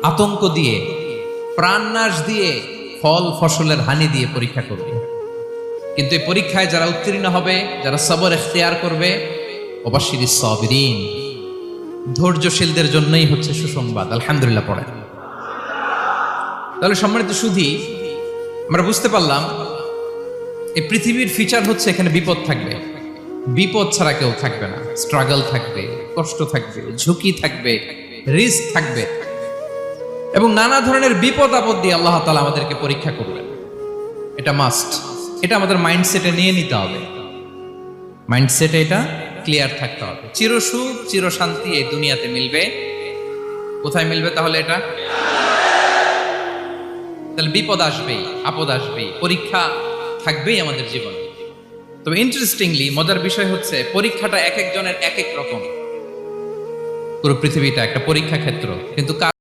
আতঙ্ক দিয়ে, প্রাণনাশ দিয়ে, ফল ফসলের হানি দিয়ে পরীক্ষা করবে। কিন্তু এই পরীক্ষায় যারা উত্তীর্ণ হবে, যারা সবর ইখতিয়ার করবে, ওয়াবাশশিরিস সাবিরিন, ধৈর্যশীলদের জন্যই হচ্ছে সুসংবাদ। আলহামদুলিল্লাহ পড়েন। তাহলে সম্মানিত সুধী, আমরা বুঝতে পারলাম এই পৃথিবীর ফিচার হচ্ছে এখানে বিপদ থাকবে, বিপদ ছাড়া কেউ থাকবে না। স্ট্রাগল থাকবে, কষ্ট থাকবে, ঝুঁকি থাকবে, রিস্ক থাকবে, এবং নানা ধরনের বিপদ আপদ দিয়ে আল্লাহ তাআলা আমাদেরকে পরীক্ষা করবেন। এটা মাস্ট, এটা আমাদের মাইন্ডসেটে নিয়ে নিতে হবে। মাইন্ডসেটে এটা ক্লিয়ার থাকতে হবে। চিরসুখ চিরশান্তি এই দুনিয়াতে মিলবে, কোথায় মিলবে তাহলে? এটা তাহলে বিপদ আসবেই, আপদ আসবেই, পরীক্ষা থাকবেই আমাদের জীবনে। তবে ইন্টারেস্টিংলি মজার বিষয় হচ্ছে পরীক্ষাটা এক একজনের এক এক রকম। পুরো পৃথিবীটা একটা পরীক্ষা ক্ষেত্র, কিন্তু